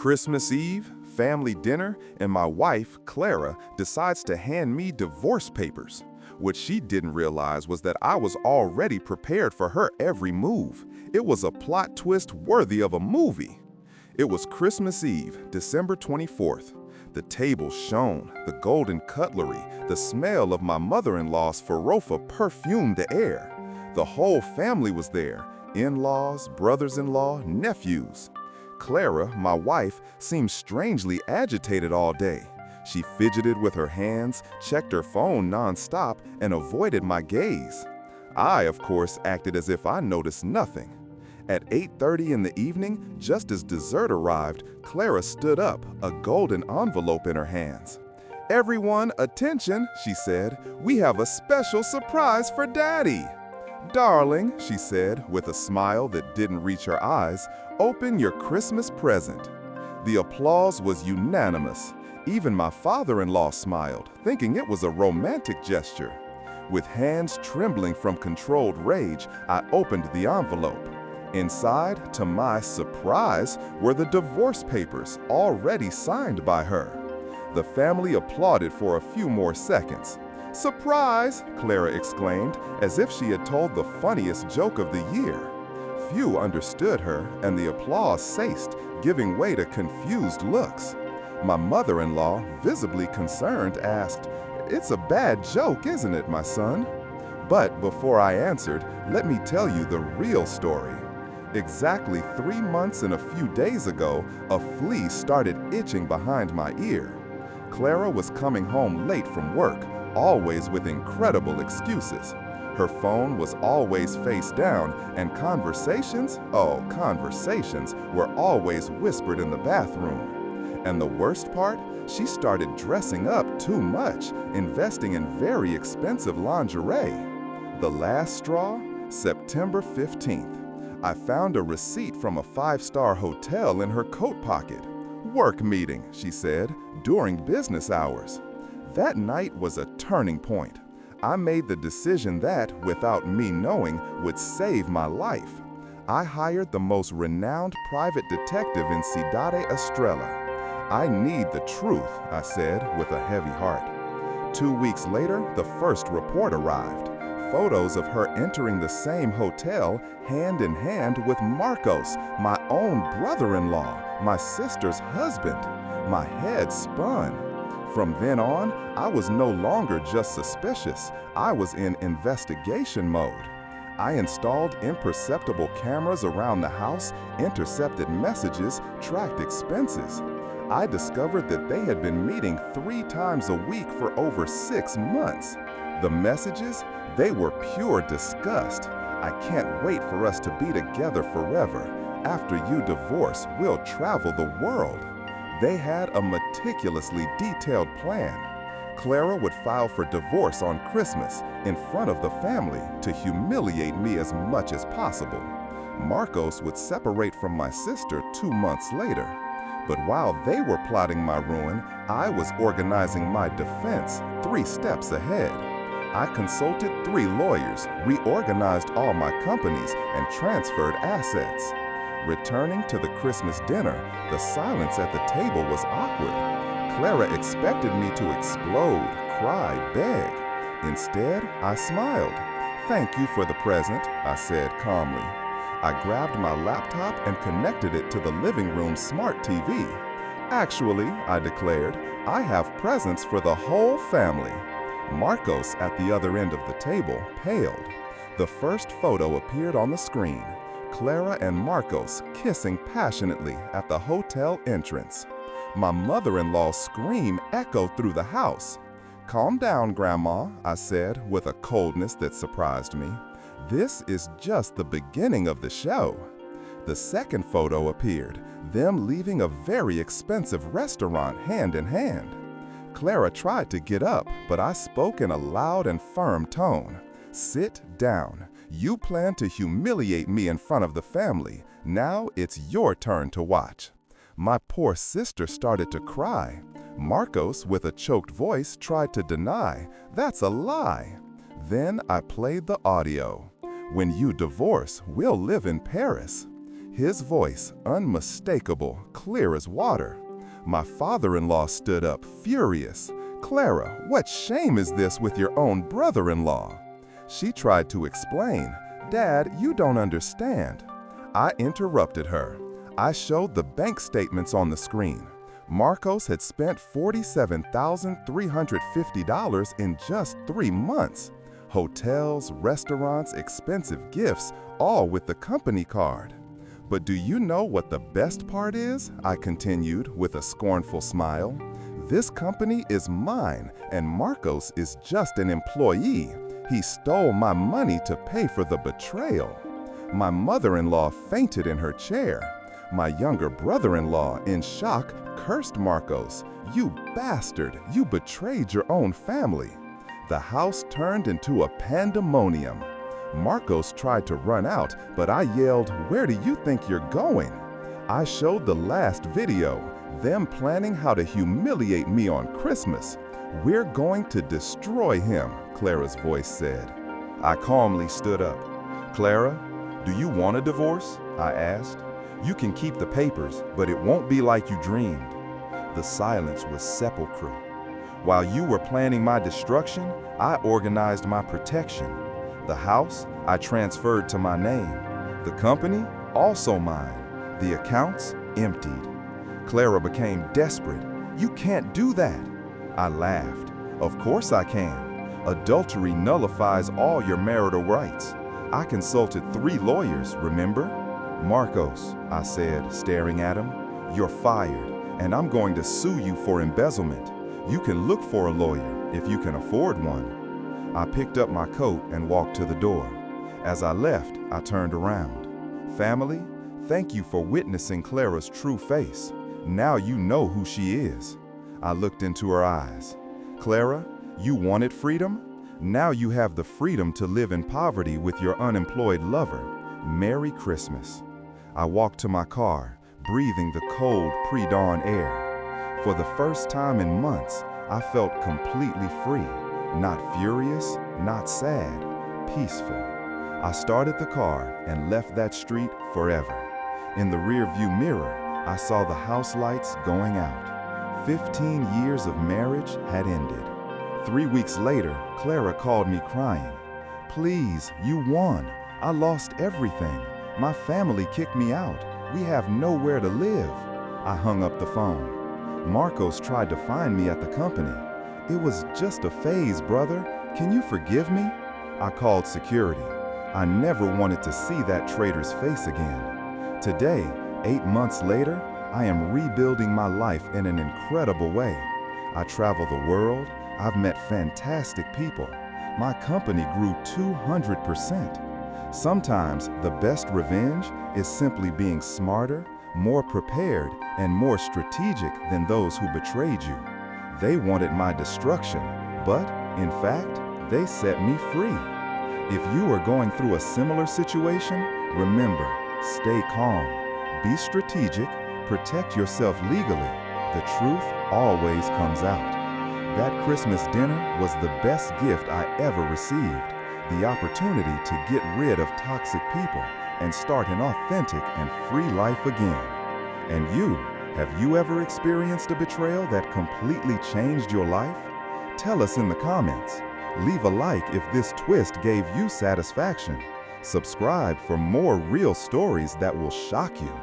Christmas Eve, family dinner, and my wife, Clara, decides to hand me divorce papers. What she didn't realize was that I was already prepared for her every move. It was a plot twist worthy of a movie. It was Christmas Eve, December 24th. The table shone, the golden cutlery, the smell of my mother-in-law's Farofa perfumed the air. The whole family was there, in-laws, brothers-in-law, nephews. Clara, my wife, seemed strangely agitated all day. She fidgeted with her hands, checked her phone non-stop, and avoided my gaze. I, of course, acted as if I noticed nothing. At 8:30 in the evening, just as dessert arrived, Clara stood up, a golden envelope in her hands. "Everyone, attention," she said. "We have a special surprise for Daddy." "Darling," she said, with a smile that didn't reach her eyes, "open your Christmas present." The applause was unanimous. Even my father-in-law smiled, thinking it was a romantic gesture. With hands trembling from controlled rage, I opened the envelope. Inside, to my surprise, were the divorce papers, already signed by her. The family applauded for a few more seconds. "Surprise!" Clara exclaimed, as if she had told the funniest joke of the year. Few understood her, and the applause ceased, giving way to confused looks. My mother-in-law, visibly concerned, asked, "It's a bad joke, isn't it, my son?" But before I answered, let me tell you the real story. Exactly 3 months and a few days ago, a flea started itching behind my ear. Clara was coming home late from work, always with incredible excuses. Her phone was always face down, and conversations were always whispered in the bathroom. And the worst part, she started dressing up too much, investing in very expensive lingerie. The last straw, September 15th. I found a receipt from a 5-star hotel in her coat pocket. "Work meeting," she said, during business hours. That night was a turning point. I made the decision that, without me knowing, would save my life. I hired the most renowned private detective in Cidade Estrela. "I need the truth," I said with a heavy heart. 2 weeks later, the first report arrived. Photos of her entering the same hotel hand in hand with Marcos, my own brother-in-law, my sister's husband. My head spun. From then on, I was no longer just suspicious. I was in investigation mode. I installed imperceptible cameras around the house, intercepted messages, tracked expenses. I discovered that they had been meeting 3 times a week for over 6 months. The messages? They were pure disgust. "I can't wait for us to be together forever. After you divorce, we'll travel the world." They had a meticulously detailed plan. Clara would file for divorce on Christmas in front of the family to humiliate me as much as possible. Marcos would separate from my sister 2 months later. But while they were plotting my ruin, I was organizing my defense 3 steps ahead. I consulted 3 lawyers, reorganized all my companies, and transferred assets. Returning to the Christmas dinner, the silence at the table was awkward. Clara expected me to explode, cry, beg. Instead, I smiled. "Thank you for the present," I said calmly. I grabbed my laptop and connected it to the living room smart TV. "Actually," I declared, "I have presents for the whole family." Marcos, at the other end of the table, paled. The first photo appeared on the screen. Clara and Marcos kissing passionately at the hotel entrance. My mother-in-law's scream echoed through the house. "Calm down, Grandma," I said with a coldness that surprised me. "This is just the beginning of the show." The second photo appeared, them leaving a very expensive restaurant hand in hand. Clara tried to get up, but I spoke in a loud and firm tone. "Sit down. You plan to humiliate me in front of the family. Now it's your turn to watch." My poor sister started to cry. Marcos, with a choked voice, tried to deny. "That's a lie." Then I played the audio. "When you divorce, we'll live in Paris." His voice, unmistakable, clear as water. My father-in-law stood up, furious. "Clara, what shame is this with your own brother-in-law?" She tried to explain. "Dad, you don't understand." I interrupted her. I showed the bank statements on the screen. Marcos had spent $47,350 in just 3 months. Hotels, restaurants, expensive gifts, all with the company card. "But do you know what the best part is?" I continued with a scornful smile. "This company is mine, and Marcos is just an employee. He stole my money to pay for the betrayal." My mother-in-law fainted in her chair. My younger brother-in-law, in shock, cursed Marcos. "You bastard, you betrayed your own family." The house turned into a pandemonium. Marcos tried to run out, but I yelled, "Where do you think you're going?" I showed the last video, them planning how to humiliate me on Christmas. "We're going to destroy him," Clara's voice said. I calmly stood up. "Clara, do you want a divorce?" I asked. "You can keep the papers, but it won't be like you dreamed." The silence was sepulchral. "While you were planning my destruction, I organized my protection. The house, I transferred to my name. The company, also mine. The accounts, emptied." Clara became desperate. "You can't do that." I laughed. "Of course I can. Adultery nullifies all your marital rights. I consulted 3 lawyers, remember?" "Marcos," I said, staring at him, "you're fired, and I'm going to sue you for embezzlement. You can look for a lawyer if you can afford one." I picked up my coat and walked to the door. As I left, I turned around. "Family, thank you for witnessing Clara's true face. Now you know who she is." I looked into her eyes. "Clara, you wanted freedom? Now you have the freedom to live in poverty with your unemployed lover. Merry Christmas." I walked to my car, breathing the cold pre-dawn air. For the first time in months, I felt completely free. Not furious, not sad, peaceful. I started the car and left that street forever. In the rearview mirror, I saw the house lights going out. 15 years of marriage had ended. 3 weeks later, Clara called me crying. "Please, you won. I lost everything. My family kicked me out. We have nowhere to live." I hung up the phone. "Marcos tried to find me at the company. It was just a phase, brother. Can you forgive me?" I called security. I never wanted to see that traitor's face again. Today, 8 months later, I am rebuilding my life in an incredible way. I travel the world. I've met fantastic people. My company grew 200%. Sometimes the best revenge is simply being smarter, more prepared, and more strategic than those who betrayed you. They wanted my destruction, but, in fact, they set me free. If you are going through a similar situation, remember, stay calm, be strategic, protect yourself legally. The truth always comes out. That Christmas dinner was the best gift I ever received. The opportunity to get rid of toxic people and start an authentic and free life again. And you, have you ever experienced a betrayal that completely changed your life? Tell us in the comments. Leave a like if this twist gave you satisfaction. Subscribe for more real stories that will shock you.